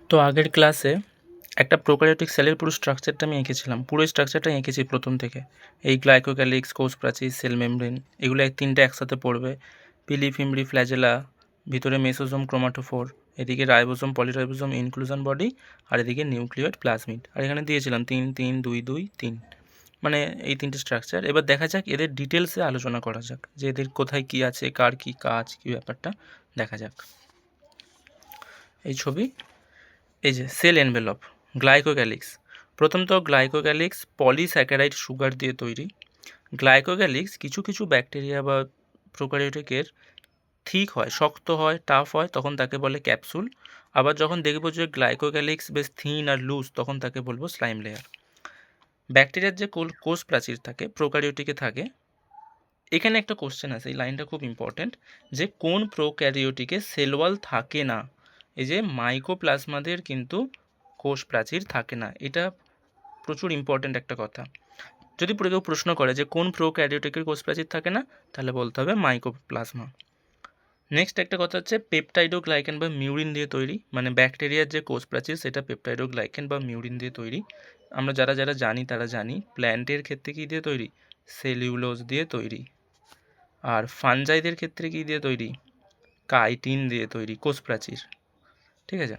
তো আগের ক্লাসে একটা প্রোক্যারিওটিক সেলের পুরো স্ট্রাকচারটা আমি এঁকেছিলাম, পুরো স্ট্রাকচারটা এঁকেছি প্রথম থেকে। এই গ্লাইকোক্যালিক্স, কোষ প্রাচীর, সেল মেমব্রেন, এগুলো তিনটে একসাথে পড়বে। পিলি, ফিমব্রি, ফ্ল্যাজেলা, ভিতরে মেসোজোম, ক্রোমাটোফোর, এদিকে রাইবোজোম, পলিরাইবোজোম, ইনক্লুশন বডি, আর এদিকে নিউক্লিয়েট প্লাজমিড। আর এখানে দিয়েছিলাম 3 3 2 2 3, মানে এই তিনটে স্ট্রাকচার। এবার দেখা যাক এদের ডিটেলসে আলোচনা করা যাক, যে এদের কোথায় কী আছে, কার কী কাজ, কী ব্যাপারটা দেখা যাক। এই ছবি, এই যে সেল এনভেলপ, গ্লাইকোক্যালিক্স। প্রথমত গ্লাইকোক্যালিক্স পলিস্যাকারাইড সুগার দিয়ে তৈরি। গ্লাইকোক্যালিক্স কিছু কিছু ব্যাকটেরিয়া বা প্রোক্যারিওটিকের থিক হয়, শক্ত হয়, টাফ হয়, তখন তাকে বলে ক্যাপসুল। আবার যখন দেখবো যে গ্লাইকোক্যালিক্স বেশ থিন আর লুজ, তখন তাকে বলবো স্লাইম লেয়ার। ব্যাকটেরিয়ার যে কোষ প্রাচীর থাকে, প্রোক্যারিওটিকে থাকে। এখানে একটা কোশ্চেন আছে, এই লাইনটা খুব ইম্পর্টেন্ট, যে কোন প্রোক্যারিওটিকে সেল ওয়াল থাকে না। এই যে মাইকোপ্লাজমাদের কিন্তু কোষ প্রাচীর থাকে না, এটা প্রচুর ইম্পর্টেন্ট একটা কথা। যদি কেউ প্রশ্ন করে যে কোন প্রোক্যারিওটিকের কোষ প্রাচীর থাকে না, তাহলে বলতে হবে মাইকোপ্লাজমা। নেক্সট একটা কথা হচ্ছে পেপটাইডোগ্লাইকেন বা মিউরিন দিয়ে তৈরি, মানে ব্যাকটেরিয়ার যে কোষ প্রাচীর সেটা পেপটাইডোগ্লাইকেন বা মিউরিন দিয়ে তৈরি। আমরা যারা যারা জানি তারা জানি প্ল্যান্টের ক্ষেত্রে কী দিয়ে তৈরি, সেলুলোজ দিয়ে তৈরি। আর ফানজাইদের ক্ষেত্রে কী দিয়ে তৈরি, কাইটিন দিয়ে তৈরি কোষ প্রাচীর। ঠিক আছে,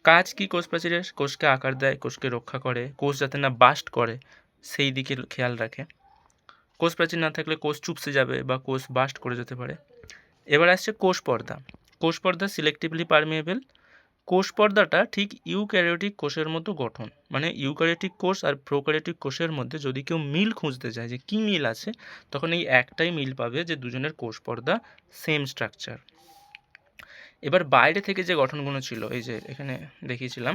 কাজ কি কোষ প্রাচীরের, কোষকে আকার দেয়, কোষকে রক্ষা করে, কোষ যাতে না বাস্ট করে সেই দিকে খেয়াল রাখে। কোষ প্রাচীর না থাকলে কোষ চুপসে যাবে বা কোষ বাস্ট করে যেতে পারে। এবার আসছে কোষ পর্দা। কোষ পর্দা সিলেক্টিভলি পারমিয়েবল। কোষ পর্দাটা ঠিক ইউক্যারিওটিক কোষের মতো গঠন, মানে ইউক্যারিওটিক কোষ আর প্রোক্যারিওটিক কোষের মধ্যে যদি কেউ মিল খুঁজতে চায় যে কী মিল আছে, তখন এই একটাই মিল পাবে, যে দুজনের কোষ পর্দা সেম স্ট্রাকচার। এবার বাইরে থেকে যে গঠনগুলো ছিল, এই যে এখানে দেখিয়েছিলাম,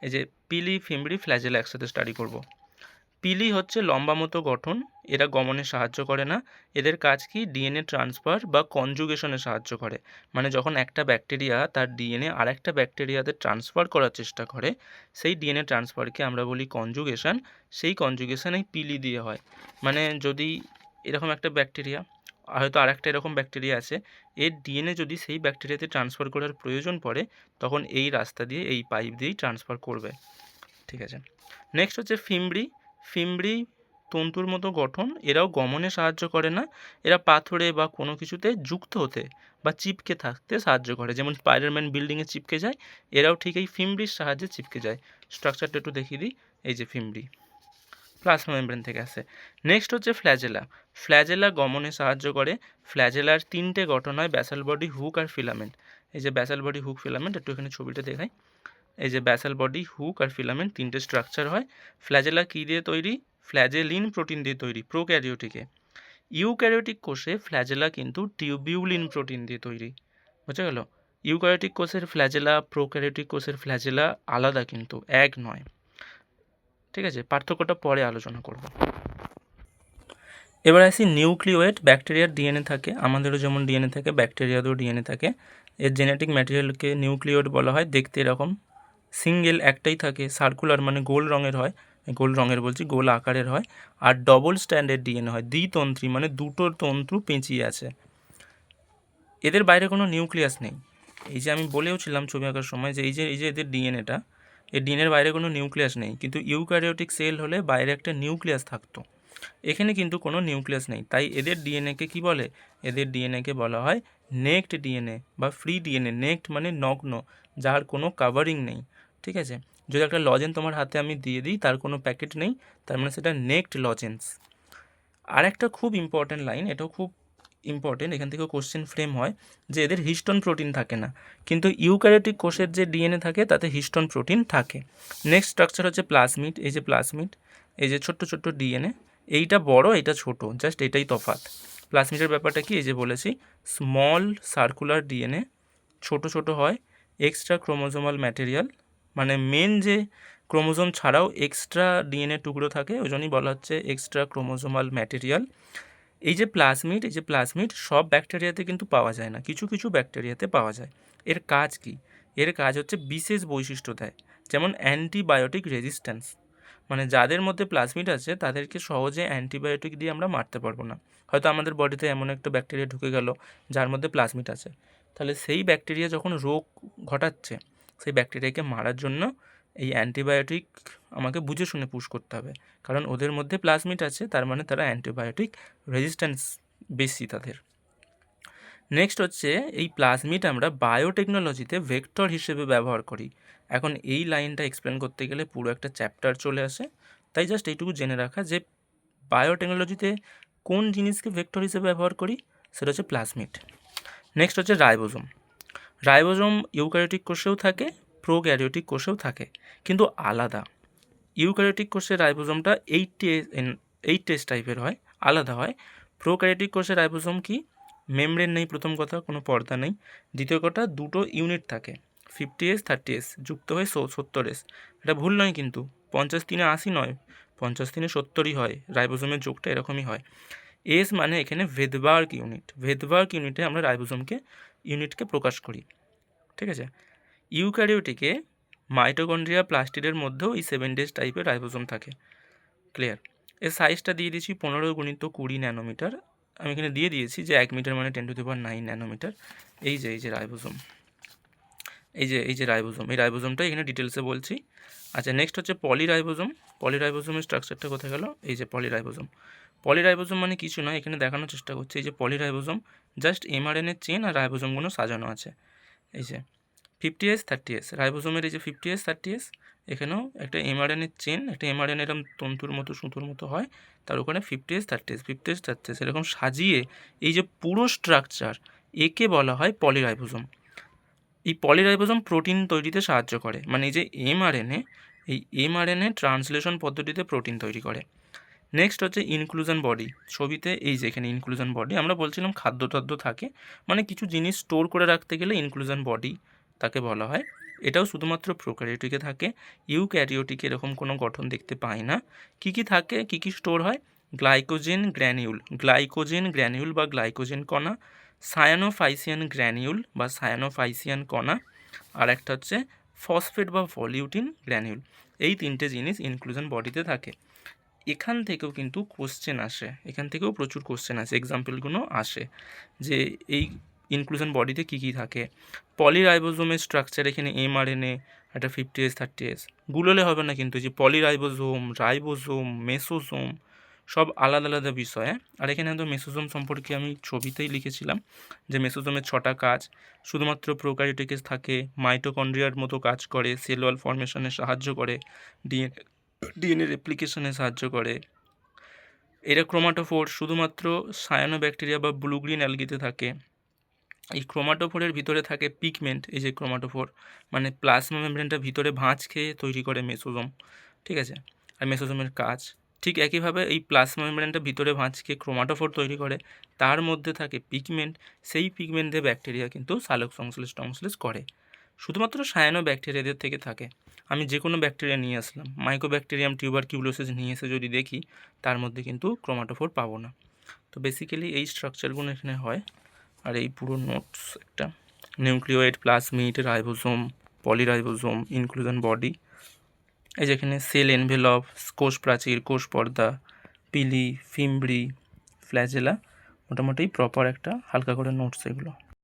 এই যে পিলি, ফিমব্রি, ফ্ল্যাজেলা একসাথে স্টাডি করব। পিলি হচ্ছে লম্বা মতো গঠন, এরা গমনে সাহায্য করে না। এদের কাজ কি, ডিএনএ ট্রান্সফার বা কনজুগেশনে সাহায্য করে। মানে যখন একটা ব্যাকটেরিয়া তার ডিএনএ আর একটা ব্যাকটেরিয়াতে ট্রান্সফার করার চেষ্টা করে, সেই ডিএনএ ট্রান্সফারকে আমরা বলি কনজুগেশন। সেই কনজুগেশন এই পিলি দিয়ে হয়। মানে যদি এরকম একটা ব্যাকটেরিয়া, হয়তো আর একটা এরকম ব্যাকটেরিয়া আছে, এর ডিএনএ যদি সেই ব্যাকটেরিয়াতে ট্রান্সফার করার প্রয়োজন পড়ে, তখন এই রাস্তা দিয়ে, এই পাইপ দিয়েই ট্রান্সফার করবে। ঠিক আছে, নেক্সট হচ্ছে ফিমব্রি। ফিমব্রি তন্তুর মতো গঠন, এরাও গমনে সাহায্য করে না, এরা পাথরে বা কোনো কিছুতে যুক্ত হতে বা চিপকে থাকতে সাহায্য করে, যেমন স্পাইডারম্যান বিল্ডিংয়ে চিপকে যায়, এরাও ঠিক এই ফিমব্রির সাহায্যে চিপকে যায়। স্ট্রাকচারটা একটু দেখিয়ে দিই, এই যে ফিমব্রি প্লাজমা মেমব্রেন থেকে আসে। নেক্সট হচ্ছে ফ্ল্যাজেলা। ফ্ল্যাজেলা গমনে সাহায্য করে। ফ্ল্যাজেলার তিনটে গঠন হয়, ব্যাসাল বডি, হুক আর ফিলামেন্ট। এই যে ব্যাসাল বডি, হুক, ফিলামেন্ট, একটু এখানে ছবিটা দেখাই। এই যে ব্যাসাল বডি, হুক আর ফিলামেন্ট তিনটে স্ট্রাকচার হয়। ফ্ল্যাজেলা কী দিয়ে তৈরি, ফ্ল্যাজেলিন প্রোটিন দিয়ে তৈরি প্রোক্যারিওটিকে। ইউক্যারিওটিক কোষে ফ্ল্যাজেলা কিন্তু টিউবিউলিন প্রোটিন দিয়ে তৈরি। বুঝা গেল, ইউক্যারিওটিক কোষের ফ্ল্যাজেলা, প্রোক্যারিওটিক কোষের ফ্ল্যাজেলা আলাদা, কিন্তু এক নয়। ঠিক আছে, পার্থক্যটা পরে আলোচনা করব। এবার আসি নিউক্লিওয়েড। ব্যাকটেরিয়ার ডিএনএ থাকে, আমাদেরও যেমন ডিএনএ থাকে, ব্যাকটেরিয়াদেরও ডিএনএ থাকে। এর জেনেটিক ম্যাটেরিয়ালকে নিউক্লিওয়েড বলা হয়। দেখতে এরকম সিঙ্গেল একটাই থাকে, সার্কুলার মানে গোল রঙের হয়, গোল রঙের বলছি, গোল আকারের হয়। আর ডবল স্ট্যান্ডের ডিএনএ হয়, দ্বিতন্ত্রী মানে দুটো তন্তু পেঁচিয়ে আছে। এদের বাইরে কোনো নিউক্লিয়াস নেই। এই যে আমি বলেওছিলাম ছবি আঁকার সময় যে এই যে এদের ডিএনএটা, এই ডিএনএর বাইরে কোনো নিউক্লিয়াস নেই, কিন্তু ইউক্যারিওটিক সেল হলে বাইরে একটা নিউক্লিয়াস থাকতো। এখানে কিন্তু কোনো নিউক্লিয়াস নেই, তাই এদের ডিএনএকে কি বলে, এদের ডিএনএকে বলা হয় নেকড ডিএনএ বা ফ্রি ডিএনএ। নেকড মানে নগ্ন, যার কোনো কাভারিং নেই। ঠিক আছে, যদি একটা লজেন্স তোমার হাতে আমি দিয়ে দিই, তার কোনো প্যাকেট নেই, তার মানে সেটা নেকড লজেন্স। আর একটা খুব ইম্পর্ট্যান্ট লাইন, এটাও খুব ইম্পর্টেন্ট, এখান থেকে কোশ্চেন ফ্রেম হয়, যে এদের হিস্টোন প্রোটিন থাকে না, কিন্তু ইউক্যারিওটিক কোষের যে ডিএনএ থাকে তাতে হিস্টোন প্রোটিন থাকে। নেক্সট স্ট্রাকচার হচ্ছে প্লাজমিড। এই যে প্লাজমিড, এই যে ছোট্ট ছোট্ট ডিএনএ, এইটা বড়, এইটা ছোট, জাস্ট এটাই তফাৎ। প্লাজমিডের ব্যাপারটা কি, এই যে বলেছি, স্মল সার্কুলার ডিএনএ, ছোট ছোট হয়, এক্সট্রা ক্রোমোজোমাল ম্যাটেরিয়াল, মানে মেন যে ক্রোমোজোম ছাড়াও এক্সট্রা ডিএনএ টুকরো থাকে, ওই জন্যই বলা হচ্ছে এক্সট্রা ক্রোমোজোমাল ম্যাটেরিয়াল। এই যে প্লাজমিড, এই যে প্লাজমিড সব ব্যাকটেরিয়াতে কিন্তু পাওয়া যায় না, কিছু কিছু ব্যাকটেরিয়াতে পাওয়া যায়। এর কাজ কি, এর কাজ হচ্ছে বিশেষ বৈশিষ্ট্য দেয়, যেমন অ্যান্টিবায়োটিক রেজিস্ট্যান্স। মানে যাদের মধ্যে প্লাজমিড আছে তাদেরকে সহজে অ্যান্টিবায়োটিক দিয়ে আমরা মারতে পারবো না। হয়তো আমাদের বডিতে এমন একটা ব্যাকটেরিয়া ঢুকে গেল যার মধ্যে প্লাজমিড আছে, তাহলে সেই ব্যাকটেরিয়া যখন রোগ ঘটাচ্ছে, সেই ব্যাকটেরিয়াকে মারার জন্য এই অ্যান্টিবায়োটিক আমাকে বুঝে শুনে পুশ করতে হবে, কারণ ওদের মধ্যে প্লাজমিড আছে, তার মানে তারা অ্যান্টিবায়োটিক রেজিস্ট্যান্স বেশি তাদের। নেক্সট হচ্ছে এই প্লাজমিড আমরা বায়োটেকনোলজিতে ভেক্টর হিসেবে ব্যবহার করি। এখন এই লাইনটা এক্সপ্লেন করতে গেলে পুরো একটা চ্যাপ্টার চলে আসে, তাই জাস্ট এইটুকু জেনে রাখা যে বায়োটেকনোলজিতে কোন জিনিসকে ভেক্টর হিসেবে ব্যবহার করি, সেটা হচ্ছে প্লাজমিড। নেক্সট হচ্ছে রাইবোজোম। রাইবোজোম ইউক্যারিওটিক কোষেও থাকে, প্রোক্যারিওটিক কোষেও থাকে, কিন্তু আলাদা। ইউক্যারিওটিক কোষে রাইবোজোমটা 8S টাইপের হয়, আলাদা হয়। প্রোক্যারিওটিক কোষে রাইবোজোম কি, মেমব্রেন নেই, প্রথম কথা কোনো পর্দা নেই, দ্বিতীয় কথা দুটো ইউনিট থাকে 50S 30S যুক্ত হয়ে 70S। এটা ভুল নয় কিন্তু, 50-3-80 নয়, 50-3-70ই হয়, রাইবোজোমের যোগটা এরকমই হয়। এস মানে এখানে ভেদবার্গ ইউনিট, ভেদবার্গ ইউনিটে আমরা রাইবোজোমকে ইউনিটকে প্রকাশ করি, ঠিক আছে। ইউক্যারিওটিকে মাইটোকন্ড্রিয়া প্লাস্টিডের মধ্যেও এই 7S টাইপের রাইবোজোম থাকে। ক্লিয়ার। এর সাইজটা দিয়ে দিয়েছি 15x20 ন্যানোমিটার, আমি এখানে দিয়ে দিয়েছি যে 1 মিটার মানে 10⁹ ন্যানোমিটার। এই যে রাইবোজোম, এই যে রাইবোজোম, এই রাইবোজোমটা এখানে ডিটেলসে বলছি। আচ্ছা, নেক্সট হচ্ছে পলিরাইবোজোম। পলিরাইবোজোমের স্ট্রাকচারটা কোথায় গেল, এই যে পলিরাইবোজোম। পলিরাইবোজোম মানে কিছু নয়, এখানে দেখানোর চেষ্টা করছি, এই যে পলিরাইবোজোম জাস্ট mRNA চেন আর রাইবোজোমগুলো সাজানো আছে। এই যে 50S 30S, রাইবোজোমের এই যে 50S 30S, এখানেও একটা mRNA চেন, একটা mRNA এরকম তন্তুর মতো সুতোর মতো হয়, তার ওখানে 50S 30S এরকম সাজিয়ে এই যে পুরো স্ট্রাকচার, একে বলা হয় পলিরাইবোজোম। এই পলিরাইবোজোম প্রোটিন তৈরিতে সাহায্য করে, মানে এই যে mRNA, এই mRNA ট্রান্সলেশন পদ্ধতিতে প্রোটিন তৈরি করে। নেক্সট হচ্ছে ইনক্লুশন বডি। ছবিতে এই যে এখানে ইনক্লুশন বডি, আমরা বলছিলাম খাদ্যটাদ্য থাকে, মানে কিছু জিনিস স্টোর করে রাখতে গেলে ইনক্লুশন বডি তাকে বলা হয়। এটাও শুধুমাত্র প্রোক্যারিওটিকে থাকে, ইউক্যারিওটিকে এরকম কোনো গঠন দেখতে পাই না। কি কি থাকে, কি কি স্টোর হয়, গ্লাইকোজেন গ্র্যানিউল বা গ্লাইকোজেন কণা, সায়ানোফাইসিয়ান গ্র্যানিউল বা সায়ানোফাইসিয়ান কণা, আর একটা হচ্ছে ফসফেট বা ভলিউটিন গ্র্যানিউল। এই তিনটে জিনিস ইনক্লুশন বডিতে থাকে। এখান থেকেও কিন্তু কোশ্চেন আসে, এখান থেকেও প্রচুর কোশ্চেন আসে, এক্সাম্পলগুলো আসে যে এই ইনক্লুশন বডিতে কী কী থাকে। পলিরাইবোজোমের স্ট্রাকচার এখানে mRNA, একটা 50S 30S, গুলোলে হবে না কিন্তু, যে পলিরাইবোজোম, রাইবোজোম, মেসোজোম সব আলাদা আলাদা বিষয়। আর এখানে তো মেসোজোম সম্পর্কে আমি ছবিতেই লিখেছিলাম যে মেসোজোমের 6টা কাজ, শুধুমাত্র প্রোক্যারিওটিকে থাকে, মাইটোকন্ড্রিয়ার মতো কাজ করে, সেল ওয়াল ফর্মেশনে সাহায্য করে, ডিএনএ রেপ্লিকেশনে সাহায্য করে। এরা ক্রোমাটোফোর, শুধুমাত্র সায়ানোব্যাকটেরিয়া বা ব্লু গ্রিন অ্যালগিতে থাকে। এই ক্রোমাটোফোরের ভিতরে থাকে পিগমেন্ট, এই যে ক্রোমাটোফোর মানে প্লাজমা মেমব্রেনটা ভিতরে ভাঁজ খেয়ে তৈরি করে মেসোজোম, ঠিক আছে। আর মেসোজোমের কাজ ঠিক একইভাবে, এই প্লাজমা মেমব্রেনটা ভিতরে ভাঁজ খেয়ে ক্রোমাটোফোর তৈরি করে, তার মধ্যে থাকে পিগমেন্ট, সেই পিগমেন্ট দিয়ে ব্যাকটেরিয়া কিন্তু সালোক সংশ্লেষ করে। শুধুমাত্র সায়ানোব্যাকটেরিয়াদের থেকে থাকে। আমি যে কোনো ব্যাকটেরিয়া নিয়ে আসলাম, মাইকোব্যাকটেরিয়াম টিউবারকিউলোসিস নিয়ে এসে যদি দেখি, তার মধ্যে কিন্তু ক্রোমাটোফোর পাবো না। তো বেসিক্যালি এই স্ট্রাকচারগুলো এখানে হয়। আর এই পুরো নোটস একটা nucleoid, plasmid, ribosome, polyribosome, inclusion body, এই যেখানে সেল এনভেলপ, কোষ প্রাচীর, কোষ পর্দা, পিলি, ফিমব্রি, ফ্ল্যাজেলা, মোটামুটি প্রপার একটা হালকা করে নোটস এগুলো।